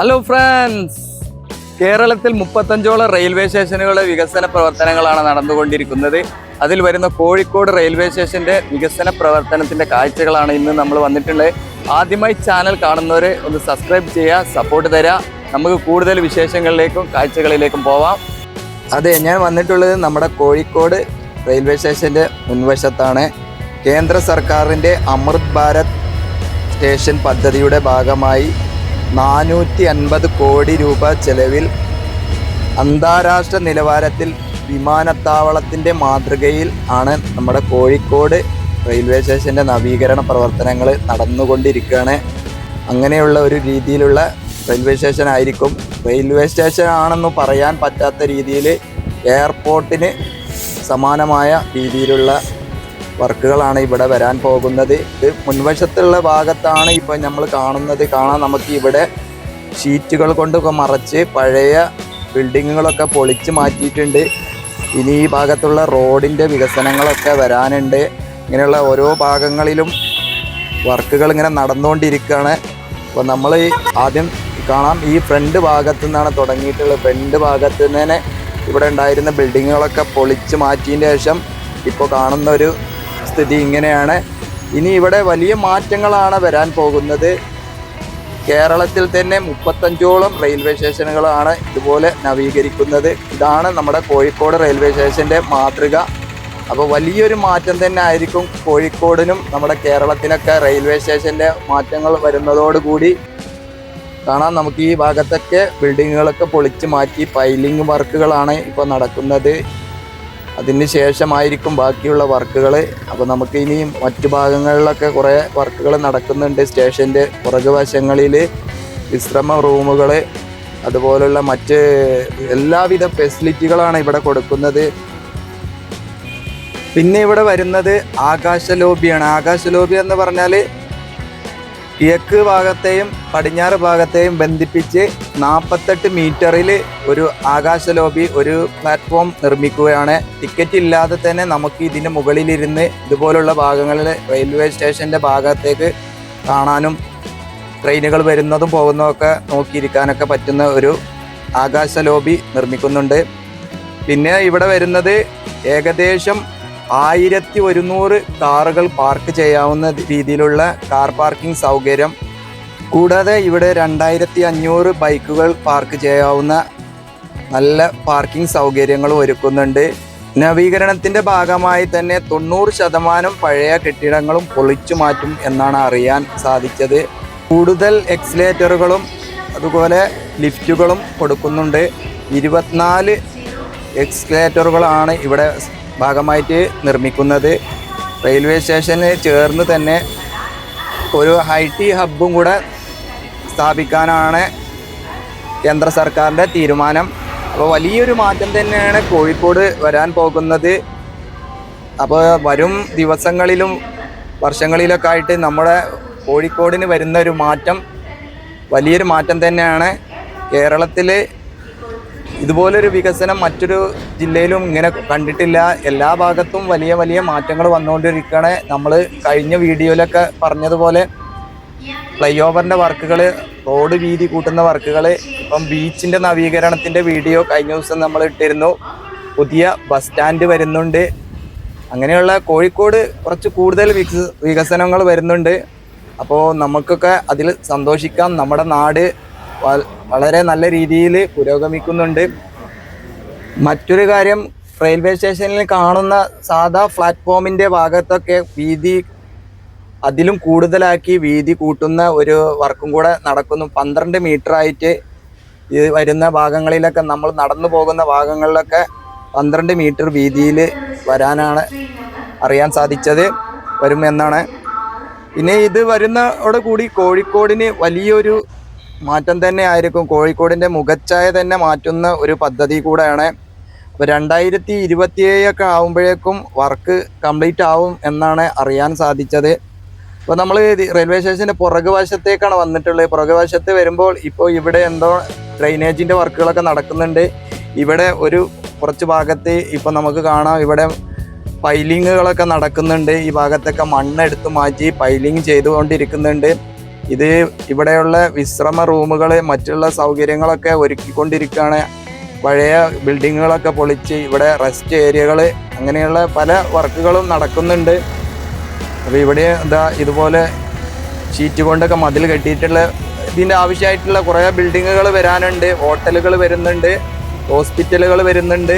Hello friends, കേരളത്തിൽ 35ഓളം railway സ്റ്റേഷനുകളുടെ വികസന പ്രവർത്തനങ്ങളാണ് നടന്നുകൊണ്ടിരിക്കുന്നത്. അതിൽ വരുന്ന കോഴിക്കോട് റെയിൽവേ സ്റ്റേഷന്റെ വികസന പ്രവർത്തനത്തിന്റെ കാഴ്ചകളാണ് ഇന്ന് നമ്മൾ വന്നിട്ടുള്ളത്. ആദ്യമായി ചാനൽ കാണുന്നവരെ ഒന്ന് സബ്സ്ക്രൈബ് ചെയ്യുക, സപ്പോർട്ട് തരിക. നമുക്ക് കൂടുതൽ വിശേഷങ്ങളിലേക്കും കാഴ്ചകളിലേക്കും പോവാം. അതെ, ഞാൻ വന്നിട്ടുള്ളത് നമ്മുടെ കോഴിക്കോട് റെയിൽവേ സ്റ്റേഷന്റെ മുൻവശത്താണ്. കേന്ദ്ര സർക്കാരിൻ്റെ അമൃത് ഭാരത് സ്റ്റേഷൻ പദ്ധതിയുടെ ഭാഗമായി 450 കോടി രൂപ ചെലവിൽ അന്താരാഷ്ട്ര നിലവാരത്തിൽ വിമാനത്താവളത്തിൻ്റെ മാതൃകയിൽ ആണ് നമ്മുടെ കോഴിക്കോട് റെയിൽവേ സ്റ്റേഷൻ്റെ നവീകരണ പ്രവർത്തനങ്ങൾ നടന്നുകൊണ്ടിരിക്കുകയാണ്. അങ്ങനെയുള്ള ഒരു രീതിയിലുള്ള റെയിൽവേ സ്റ്റേഷൻ ആയിരിക്കും. റെയിൽവേ സ്റ്റേഷൻ ആണെന്ന് പറയാൻ പറ്റാത്ത രീതിയിൽ എയർപോർട്ടിന് സമാനമായ രീതിയിലുള്ള വർക്കുകളാണ് ഇവിടെ വരാൻ പോകുന്നത്. ഇത് മുൻവശത്തുള്ള ഭാഗത്താണ് ഇപ്പോൾ നമ്മൾ കാണാൻ നമുക്ക് ഇവിടെ ഷീറ്റുകൾ കൊണ്ടൊക്കെ മറച്ച് പഴയ ബിൽഡിങ്ങുകളൊക്കെ പൊളിച്ച് മാറ്റിയിട്ടുണ്ട്. ഇനി ഈ ഭാഗത്തുള്ള റോഡിൻ്റെ വികസനങ്ങളൊക്കെ വരാനുണ്ട്. ഇങ്ങനെയുള്ള ഓരോ ഭാഗങ്ങളിലും വർക്കുകൾ ഇങ്ങനെ നടന്നുകൊണ്ടിരിക്കുകയാണ്. അപ്പോൾ നമ്മൾ ആദ്യം കാണാം, ഈ ഫ്രണ്ട് ഭാഗത്തു നിന്നാണ് തുടങ്ങിയിട്ടുള്ളത്. ഫ്രണ്ട് ഭാഗത്ത് നിന്ന് തന്നെ ഇവിടെ ഉണ്ടായിരുന്ന ബിൽഡിങ്ങുകളൊക്കെ പൊളിച്ച് മാറ്റിയതിന് ശേഷം ഇപ്പോൾ കാണുന്ന ഒരു സ്ഥിതി ഇങ്ങനെയാണ്. ഇനി ഇവിടെ വലിയ മാറ്റങ്ങളാണ് വരാൻ പോകുന്നത്. കേരളത്തിൽ തന്നെ 35ഓളം റെയിൽവേ സ്റ്റേഷനുകളാണ് ഇതുപോലെ നവീകരിക്കുന്നത്. ഇതാണ് നമ്മുടെ കോഴിക്കോട് റെയിൽവേ സ്റ്റേഷൻ്റെ മാതൃക. അപ്പോൾ വലിയൊരു മാറ്റം തന്നെ ആയിരിക്കും കോഴിക്കോടിനും നമ്മുടെ കേരളത്തിനൊക്കെ റെയിൽവേ സ്റ്റേഷൻ്റെ മാറ്റങ്ങൾ വരുന്നതോടുകൂടി കാണാം. നമുക്ക് ഈ ഭാഗത്തൊക്കെ ബിൽഡിങ്ങുകളൊക്കെ പൊളിച്ച് മാറ്റി പൈലിംഗ് വർക്കുകളാണ് ഇപ്പോൾ നടക്കുന്നത്. അതിന് ശേഷമായിരിക്കും ബാക്കിയുള്ള വർക്കുകൾ. അപ്പോൾ നമുക്ക് ഇനിയും മറ്റു ഭാഗങ്ങളിലൊക്കെ കുറേ വർക്കുകൾ നടക്കുന്നുണ്ട്. സ്റ്റേഷൻ്റെ പുറകുവശങ്ങളിൽ വിശ്രമ റൂമുകൾ, അതുപോലുള്ള മറ്റ് എല്ലാവിധ ഫെസിലിറ്റികളാണ് ഇവിടെ കൊടുക്കുന്നത്. പിന്നെ ഇവിടെ വരുന്നത് ആകാശ ലോബിയാണ്. ആകാശ ലോബി എന്ന് പറഞ്ഞാൽ കിഴക്ക് ഭാഗത്തെയും പടിഞ്ഞാറ് ഭാഗത്തെയും ബന്ധിപ്പിച്ച് 48 മീറ്ററിൽ ഒരു ആകാശ ലോബി, ഒരു പ്ലാറ്റ്ഫോം നിർമ്മിക്കുകയാണ്. ടിക്കറ്റ് ഇല്ലാതെ തന്നെ നമുക്ക് ഇതിൻ്റെ മുകളിലിരുന്ന് ഇതുപോലുള്ള ഭാഗങ്ങളിൽ റെയിൽവേ സ്റ്റേഷൻ്റെ ഭാഗത്തേക്ക് കാണാനും ട്രെയിനുകൾ വരുന്നതും പോകുന്നതൊക്കെ നോക്കിയിരിക്കാനൊക്കെ പറ്റുന്ന ഒരു ആകാശ ലോബി നിർമ്മിക്കുന്നുണ്ട്. പിന്നെ ഇവിടെ വരുന്നത് ഏകദേശം 1100 കാറുകൾ പാർക്ക് ചെയ്യാവുന്ന രീതിയിലുള്ള കാർ പാർക്കിംഗ് സൗകര്യം, കൂടാതെ ഇവിടെ 2500 ബൈക്കുകൾ പാർക്ക് ചെയ്യാവുന്ന നല്ല പാർക്കിംഗ് സൗകര്യങ്ങളും ഒരുക്കുന്നുണ്ട്. നവീകരണത്തിൻ്റെ ഭാഗമായി തന്നെ 90% പഴയ കെട്ടിടങ്ങളും പൊളിച്ചു മാറ്റും എന്നാണ് അറിയാൻ സാധിച്ചത്. കൂടുതൽ എക്സിലേറ്ററുകളും അതുപോലെ ലിഫ്റ്റുകളും കൊടുക്കുന്നുണ്ട്. 24 എക്സിലേറ്ററുകളാണ് ഇവിടെ ഭാഗമായിട്ട് നിർമ്മിക്കുന്നത്. റെയിൽവേ സ്റ്റേഷന് ചേർന്ന് തന്നെ ഒരു IT ഹബ്ബും കൂടെ സ്ഥാപിക്കാനാണ് കേന്ദ്ര സർക്കാരിൻ്റെ തീരുമാനം. അപ്പോൾ വലിയൊരു മാറ്റം തന്നെയാണ് കോഴിക്കോട് വരാൻ പോകുന്നത്. അപ്പോൾ വരും ദിവസങ്ങളിലും വർഷങ്ങളിലൊക്കെ ആയിട്ട് നമ്മുടെ കോഴിക്കോടിന് വരുന്ന ഒരു മാറ്റം വലിയൊരു മാറ്റം തന്നെയാണ്. കേരളത്തിൽ ഇതുപോലൊരു വികസനം മറ്റൊരു ജില്ലയിലും ഇങ്ങനെ കണ്ടിട്ടില്ല. എല്ലാ ഭാഗത്തും വലിയ വലിയ മാറ്റങ്ങൾ വന്നുകൊണ്ടിരിക്കുകയാണ്. നമ്മൾ കഴിഞ്ഞ വീഡിയോയിലൊക്കെ പറഞ്ഞതുപോലെ ഫ്ലൈ ഓവറിൻ്റെ വർക്കുകൾ, റോഡ് വീതി കൂട്ടുന്ന വർക്കുകൾ, ഇപ്പം ബീച്ചിൻ്റെ നവീകരണത്തിൻ്റെ വീഡിയോ കഴിഞ്ഞ ദിവസം നമ്മൾ ഇട്ടിരുന്നു. പുതിയ ബസ് സ്റ്റാൻഡ് വരുന്നുണ്ട്. അങ്ങനെയുള്ള കോഴിക്കോട് കുറച്ച് കൂടുതൽ വികസനങ്ങൾ വരുന്നുണ്ട്. അപ്പോൾ നമുക്കൊക്കെ അതിൽ സന്തോഷിക്കാം. നമ്മുടെ നാട് വളരെ നല്ല രീതിയിൽ പുരോഗമിക്കുന്നുണ്ട്. മറ്റൊരു കാര്യം, റെയിൽവേ സ്റ്റേഷനിൽ കാണുന്ന സാധാ പ്ലാറ്റ്ഫോമിൻ്റെ ഭാഗത്തൊക്കെ വീതി അതിലും കൂടുതലാക്കി വീതി കൂട്ടുന്ന ഒരു വർക്കും കൂടെ നടക്കുന്നു. 12 മീറ്ററായിട്ട് ഇത് വരുന്ന ഭാഗങ്ങളിലൊക്കെ, നമ്മൾ നടന്നു പോകുന്ന ഭാഗങ്ങളിലൊക്കെ 12 മീറ്റർ വീതിയിൽ വരാനാണ് അറിയാൻ സാധിച്ചത്, വരുമെന്നാണ്. പിന്നെ ഇത് വരുന്നതോടുകൂടി കോഴിക്കോടിന് വലിയൊരു മാറ്റം തന്നെ ആയിരിക്കും. കോഴിക്കോടിൻ്റെ മുഖച്ഛായ തന്നെ മാറ്റുന്ന ഒരു പദ്ധതി കൂടെയാണ്. അപ്പോൾ 2027 ആകുമ്പോഴേക്കും വർക്ക് കംപ്ലീറ്റ് ആവും എന്നാണ് അറിയാൻ സാധിച്ചത്. അപ്പോൾ നമ്മൾ റെയിൽവേ സ്റ്റേഷൻ്റെ പുറകുവശത്തേക്കാണ് വന്നിട്ടുള്ളത്. പുറകുവശത്ത് വരുമ്പോൾ ഇപ്പോൾ ഇവിടെ എന്തോ ഡ്രെയിനേജിൻ്റെ വർക്കുകളൊക്കെ നടക്കുന്നുണ്ട്. ഇവിടെ ഒരു കുറച്ച് ഭാഗത്ത് ഇപ്പോൾ നമുക്ക് കാണാം, ഇവിടെ പൈലിങ്ങുകളൊക്കെ നടക്കുന്നുണ്ട്. ഈ ഭാഗത്തൊക്കെ മണ്ണെടുത്ത് മാറ്റി പൈലിങ് ചെയ്തുകൊണ്ടിരിക്കുന്നുണ്ട്. ഇത് ഇവിടെയുള്ള വിശ്രമ റൂമുകൾ മറ്റുള്ള സൗകര്യങ്ങളൊക്കെ ഒരുക്കിക്കൊണ്ടിരിക്കുകയാണ്. പഴയ ബിൽഡിങ്ങുകളൊക്കെ പൊളിച്ച് ഇവിടെ റെസ്റ്റ് ഏരിയകൾ അങ്ങനെയുള്ള പല വർക്കുകളും നടക്കുന്നുണ്ട്. അപ്പോൾ ഇവിടെ എന്താ ഇതുപോലെ ഷീറ്റ് കൊണ്ടൊക്കെ മതിൽ കെട്ടിയിട്ടുള്ള ഇതിൻ്റെ ആവശ്യമായിട്ടുള്ള കുറേ ബിൽഡിങ്ങുകൾ വരാനുണ്ട്. ഹോട്ടലുകൾ വരുന്നുണ്ട്, ഹോസ്പിറ്റലുകൾ വരുന്നുണ്ട്.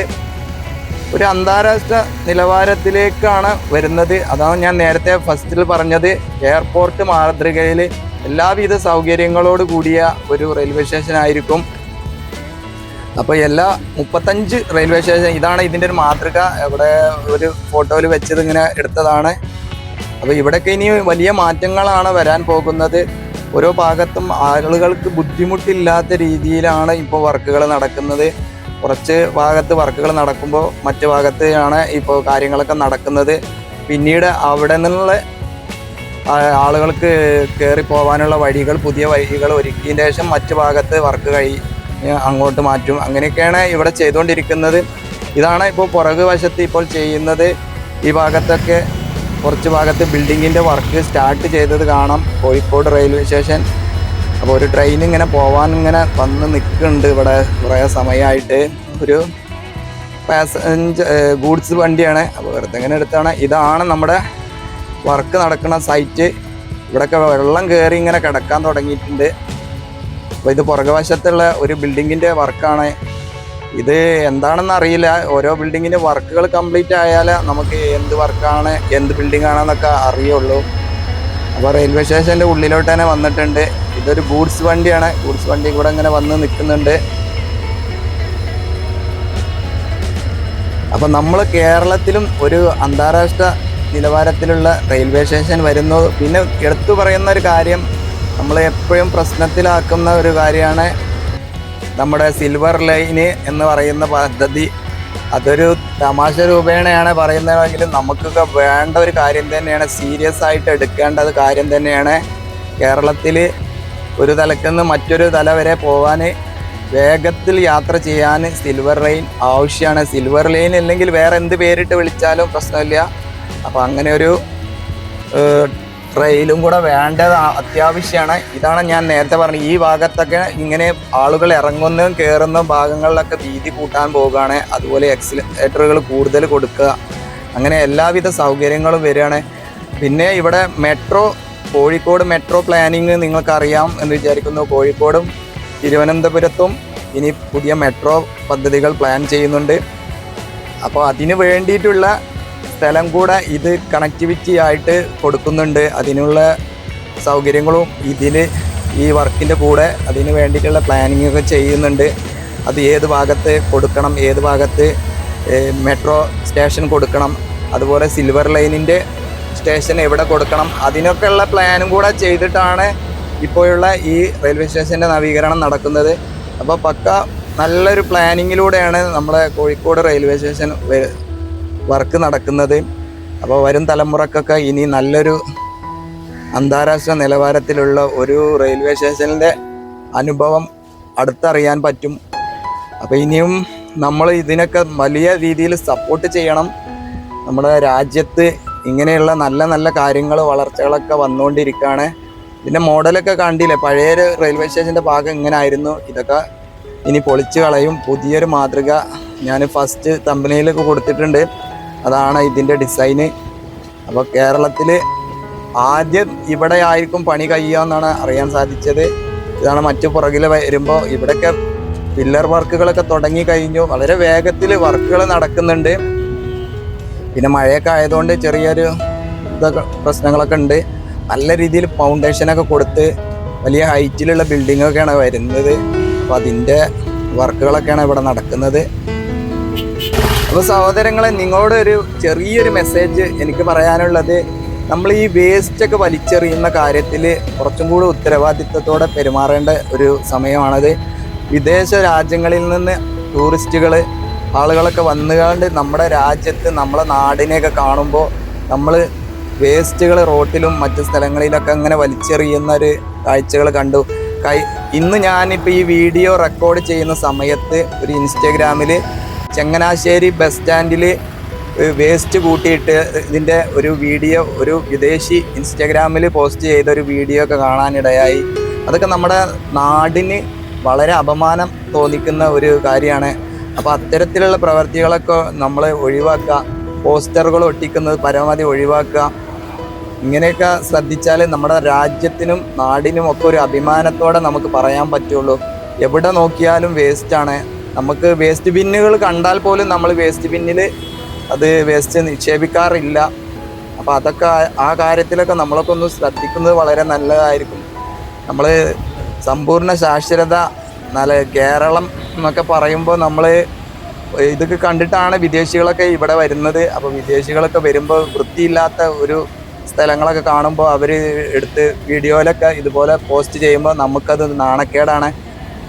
ഒരു അന്താരാഷ്ട്ര നിലവാരത്തിലേക്കാണ് വരുന്നത്. അതാണ് ഞാൻ നേരത്തെ ഫസ്റ്റിൽ പറഞ്ഞത്. എയർപോർട്ട് മാതൃകയിൽ എല്ലാവിധ സൗകര്യങ്ങളോട് കൂടിയ ഒരു റെയിൽവേ സ്റ്റേഷൻ ആയിരിക്കും. അപ്പോൾ എല്ലാ 35 റെയിൽവേ സ്റ്റേഷൻ ഇതാണ് ഇതിൻ്റെ ഒരു മാതൃക. ഇവിടെ ഒരു ഫോട്ടോയിൽ വെച്ചത് ഇങ്ങനെ എടുത്തതാണ്. അപ്പോൾ ഇവിടെയൊക്കെ ഇനി വലിയ മാറ്റങ്ങളാണ് വരാൻ പോകുന്നത്. ഓരോ ഭാഗത്തും ആളുകൾക്ക് ബുദ്ധിമുട്ടില്ലാത്ത രീതിയിലാണ് ഇപ്പോൾ വർക്കുകൾ നടക്കുന്നത്. കുറച്ച് ഭാഗത്ത് വർക്കുകൾ നടക്കുമ്പോൾ മറ്റു ഭാഗത്താണ് ഇപ്പോൾ കാര്യങ്ങളൊക്കെ നടക്കുന്നത്. പിന്നീട് അവിടെ നിന്നുള്ള ആളുകൾക്ക് കയറി പോകാനുള്ള വഴികൾ, പുതിയ വഴികൾ ഒരുക്കിയതിന് ശേഷം മറ്റു ഭാഗത്ത് വർക്ക് അങ്ങോട്ട് മാറ്റും. അങ്ങനെയൊക്കെയാണ് ഇവിടെ ചെയ്തുകൊണ്ടിരിക്കുന്നത്. ഇതാണ് ഇപ്പോൾ പുറകു വശത്ത് ഇപ്പോൾ ചെയ്യുന്നത്. ഈ ഭാഗത്തൊക്കെ കുറച്ച് ഭാഗത്ത് ബിൽഡിങ്ങിൻ്റെ വർക്ക് സ്റ്റാർട്ട് ചെയ്തത് കാണാം, കോഴിക്കോട് റെയിൽവേ സ്റ്റേഷൻ. അപ്പോൾ ഒരു ട്രെയിൻ ഇങ്ങനെ പോകാൻ ഇങ്ങനെ വന്ന് നിൽക്കുന്നുണ്ട് ഇവിടെ കുറേ സമയമായിട്ട്. ഒരു ഗൂഡ്സ് വണ്ടിയാണ്. അപ്പോൾ വെറുതെ ഇങ്ങനെ എടുത്താണ്. ഇതാണ് നമ്മുടെ വർക്ക് നടക്കുന്ന സൈറ്റ്. ഇവിടെയൊക്കെ വെള്ളം കയറി ഇങ്ങനെ കിടക്കാൻ തുടങ്ങിയിട്ടുണ്ട്. അപ്പോൾ ഇത് പുറകുവശത്തുള്ള ഒരു ബിൽഡിങ്ങിൻ്റെ വർക്കാണ്. ഇത് എന്താണെന്ന് അറിയില്ല. ഓരോ ബിൽഡിങ്ങിൻ്റെ വർക്കുകൾ കംപ്ലീറ്റ് ആയാൽ നമുക്ക് എന്ത് വർക്കാണ്, എന്ത് ബിൽഡിംഗ് ആണെന്നൊക്കെ അറിയുള്ളൂ. അപ്പോൾ റെയിൽവേ സ്റ്റേഷൻ്റെ ഉള്ളിലോട്ട് തന്നെ വന്നിട്ടുണ്ട്. ഇതൊരു ഗൂഡ്സ് വണ്ടിയാണ്. ഗൂഡ്സ് വണ്ടി കൂടെ ഇങ്ങനെ വന്ന് നിൽക്കുന്നുണ്ട്. അപ്പം നമ്മൾ കേരളത്തിലും ഒരു അന്താരാഷ്ട്ര നിലവാരത്തിലുള്ള റെയിൽവേ സ്റ്റേഷൻ വരുന്നു. പിന്നെ എടുത്തു പറയുന്ന ഒരു കാര്യം, നമ്മൾ എപ്പോഴും പ്രശ്നത്തിലാക്കുന്ന ഒരു കാര്യമാണ് നമ്മുടെ സിൽവർ ലൈന് എന്ന് പറയുന്ന പദ്ധതി. അതൊരു തമാശ രൂപേണയാണ് പറയുന്നതെങ്കിലും നമുക്കൊക്കെ വേണ്ട ഒരു കാര്യം തന്നെയാണ്, സീരിയസ് ആയിട്ട് എടുക്കേണ്ട കാര്യം തന്നെയാണ്. കേരളത്തിൽ ഒരു തലത്തിൽ നിന്ന് മറ്റൊരു തല വരെ പോകാൻ വേഗത്തിൽ യാത്ര ചെയ്യാൻ സിൽവർ ലൈൻ ആവശ്യമാണ്. സിൽവർ ലൈൻ അല്ലെങ്കിൽ വേറെ എന്ത് പേരിട്ട് വിളിച്ചാലും പ്രശ്നമില്ല. അപ്പോൾ അങ്ങനെ ഒരു ട്രെയിലും കൂടെ വേണ്ടത് അത്യാവശ്യമാണ്. ഇതാണ് ഞാൻ നേരത്തെ പറഞ്ഞത്. ഈ ഭാഗത്തൊക്കെ ഇങ്ങനെ ആളുകൾ ഇറങ്ങുന്നതും കയറുന്ന ഭാഗങ്ങളിലൊക്കെ വീതി കൂട്ടാൻ പോവുകയാണ്. അതുപോലെ എക്സിലേറ്ററുകൾ കൂടുതൽ കൊടുക്കുക, അങ്ങനെ എല്ലാവിധ സൗകര്യങ്ങളും വരികയാണ്. പിന്നെ ഇവിടെ മെട്രോ, കോഴിക്കോട് മെട്രോ പ്ലാനിങ് നിങ്ങൾക്കറിയാം എന്ന് വിചാരിക്കുന്നു. കോഴിക്കോടും തിരുവനന്തപുരത്തും ഇനി പുതിയ മെട്രോ പദ്ധതികൾ പ്ലാൻ ചെയ്യുന്നുണ്ട്. അപ്പോൾ അതിന് വേണ്ടിയിട്ടുള്ള സ്ഥലം കൂടെ ഇത് കണക്ടിവിറ്റി ആയിട്ട് കൊടുക്കുന്നുണ്ട്. അതിനുള്ള സൗകര്യങ്ങളും ഇതിൽ ഈ വർക്കിൻ്റെ കൂടെ അതിന് വേണ്ടിയിട്ടുള്ള പ്ലാനിങ് ഒക്കെ ചെയ്യുന്നുണ്ട്. അത് ഏത് ഭാഗത്ത് കൊടുക്കണം, ഏത് ഭാഗത്ത് മെട്രോ സ്റ്റേഷൻ കൊടുക്കണം, അതുപോലെ സിൽവർ ലൈനിൻ്റെ സ്റ്റേഷൻ എവിടെ കൊടുക്കണം, അതിനൊക്കെയുള്ള പ്ലാനും കൂടെ ചെയ്തിട്ടാണ് ഇപ്പോഴുള്ള ഈ റെയിൽവേ സ്റ്റേഷൻ്റെ നവീകരണം നടക്കുന്നത്. അപ്പോൾ പക്ക നല്ലൊരു പ്ലാനിങ്ങിലൂടെയാണ് നമ്മളെ കോഴിക്കോട് റെയിൽവേ സ്റ്റേഷൻ വർക്ക് നടക്കുന്നത്. അപ്പോൾ വരും തലമുറക്കൊക്കെ ഇനി നല്ലൊരു അന്താരാഷ്ട്ര നിലവാരത്തിലുള്ള ഒരു റെയിൽവേ സ്റ്റേഷനിൻ്റെ അനുഭവം അടുത്തറിയാൻ പറ്റും. അപ്പോൾ ഇനിയും നമ്മൾ ഇതിനൊക്കെ വലിയ രീതിയിൽ സപ്പോർട്ട് ചെയ്യണം. നമ്മുടെ രാജ്യത്ത് ഇങ്ങനെയുള്ള നല്ല നല്ല കാര്യങ്ങൾ, വളർച്ചകളൊക്കെ വന്നുകൊണ്ടിരിക്കുകയാണ്. ഇതിൻ്റെ മോഡലൊക്കെ കണ്ടില്ലേ, പഴയ റെയിൽവേ സ്റ്റേഷൻ്റെ ഭാഗം ഇങ്ങനെ ആയിരുന്നു. ഇതൊക്കെ ഇനി പൊളിച്ച് കളയും. പുതിയൊരു മാതൃക ഞാൻ ഫസ്റ്റ് തമ്പനയിലൊക്കെ കൊടുത്തിട്ടുണ്ട്. അതാണ് ഇതിൻ്റെ ഡിസൈന്. അപ്പോൾ കേരളത്തിൽ ആദ്യം ഇവിടെ ആയിരിക്കും പണി കഴിയുകയെന്നാണ് അറിയാൻ സാധിച്ചത്. ഇതാണ് മറ്റു പുറകിൽ വരുമ്പോൾ ഇവിടെയൊക്കെ പില്ലർ വർക്കുകളൊക്കെ തുടങ്ങി കഴിഞ്ഞു. വളരെ വേഗത്തിൽ വർക്കുകൾ നടക്കുന്നുണ്ട്. പിന്നെ മഴയൊക്കെ ആയതുകൊണ്ട് ചെറിയൊരു ഇതൊക്കെ പ്രശ്നങ്ങളൊക്കെ ഉണ്ട്. നല്ല രീതിയിൽ ഫൗണ്ടേഷനൊക്കെ കൊടുത്ത് വലിയ ഹൈറ്റിലുള്ള ബിൽഡിങ്ങൊക്കെയാണ് വരുന്നത്. അപ്പോൾ അതിൻ്റെ വർക്കുകളൊക്കെയാണ് ഇവിടെ നടക്കുന്നത്. അപ്പോൾ സഹോദരങ്ങളെ, നിങ്ങളോട് ഒരു ചെറിയൊരു മെസ്സേജ് എനിക്ക് പറയാനുള്ളത്, നമ്മൾ ഈ വേസ്റ്റൊക്കെ വലിച്ചെറിയുന്ന കാര്യത്തിൽ കുറച്ചും കൂടി ഉത്തരവാദിത്വത്തോടെ പെരുമാറേണ്ട ഒരു സമയമാണത്. വിദേശ രാജ്യങ്ങളിൽ നിന്ന് ടൂറിസ്റ്റുകൾ ആളുകളൊക്കെ വന്നുകൊണ്ട് നമ്മുടെ രാജ്യത്ത് നമ്മളെ നാടിനെയൊക്കെ കാണുമ്പോൾ നമ്മൾ വേസ്റ്റുകൾ റോട്ടിലും മറ്റു സ്ഥലങ്ങളിലൊക്കെ അങ്ങനെ വലിച്ചെറിയുന്ന ഒരു കാഴ്ചകൾ കണ്ടു. ഇന്ന് ഞാനിപ്പോൾ ഈ വീഡിയോ റെക്കോർഡ് ചെയ്യുന്ന സമയത്ത് ഒരു ഇൻസ്റ്റാഗ്രാമിൽ ചങ്ങനാശ്ശേരി ബസ് സ്റ്റാൻഡിൽ വേസ്റ്റ് കൂട്ടിയിട്ട് ഇതിൻ്റെ ഒരു വീഡിയോ ഒരു വിദേശി ഇൻസ്റ്റഗ്രാമിൽ പോസ്റ്റ് ചെയ്ത ഒരു വീഡിയോ ഒക്കെ കാണാനിടയായി. അതൊക്കെ നമ്മുടെ നാടിന് വളരെ അപമാനം തോന്നിക്കുന്ന ഒരു കാര്യമാണ്. അപ്പോൾ അത്തരത്തിലുള്ള പ്രവർത്തികളൊക്കെ നമ്മൾ ഒഴിവാക്കുക, പോസ്റ്ററുകൾ ഒട്ടിക്കുന്നത് പരമാവധി ഒഴിവാക്കുക. ഇങ്ങനെയൊക്കെ ശ്രദ്ധിച്ചാൽ നമ്മുടെ രാജ്യത്തിനും നാടിനും ഒക്കെ ഒരു അഭിമാനത്തോടെ നമുക്ക് പറയാൻ പറ്റുള്ളൂ. എവിടെ നോക്കിയാലും വേസ്റ്റാണ്. നമുക്ക് വേസ്റ്റ് ബിന്നുകൾ കണ്ടാൽ പോലും നമ്മൾ വേസ്റ്റ് ബിന്നിൽ അത് വേസ്റ്റ് നിക്ഷേപിക്കാറില്ല. അപ്പോൾ അതൊക്കെ ആ കാര്യത്തിലൊക്കെ നമ്മളൊക്കെ ഒന്ന് ശ്രദ്ധിക്കുന്നത് വളരെ നല്ലതായിരിക്കും. നമ്മൾ സമ്പൂർണ്ണ സാക്ഷരത കേരളം എന്നൊക്കെ പറയുമ്പോൾ നമ്മൾ ഇതൊക്കെ കണ്ടിട്ടാണ് വിദേശികളൊക്കെ ഇവിടെ വരുന്നത്. അപ്പോൾ വിദേശികളൊക്കെ വരുമ്പോൾ വൃത്തിയില്ലാത്ത ഒരു സ്ഥലങ്ങളൊക്കെ കാണുമ്പോൾ അവർ എടുത്ത് വീഡിയോയിലൊക്കെ ഇതുപോലെ പോസ്റ്റ് ചെയ്യുമ്പോൾ നമുക്കത് നാണക്കേടാണ്.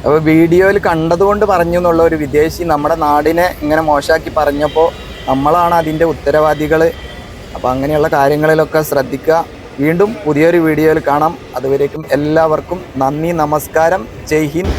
അപ്പോൾ വീഡിയോയിൽ കണ്ടതുകൊണ്ട് പറഞ്ഞു എന്നുള്ള ഒരു വിദേശി നമ്മുടെ നാടിനെ ഇങ്ങനെ മോശമാക്കി പറഞ്ഞപ്പോൾ നമ്മളാണ് അതിൻ്റെ ഉത്തരവാദികൾ. അപ്പോൾ അങ്ങനെയുള്ള കാര്യങ്ങളിലൊക്കെ ശ്രദ്ധിക്കുക. വീണ്ടും പുതിയൊരു വീഡിയോയിൽ കാണാം. അതുവരേക്കും എല്ലാവർക്കും നന്ദി, നമസ്കാരം, ജയ് ഹിന്ദ്.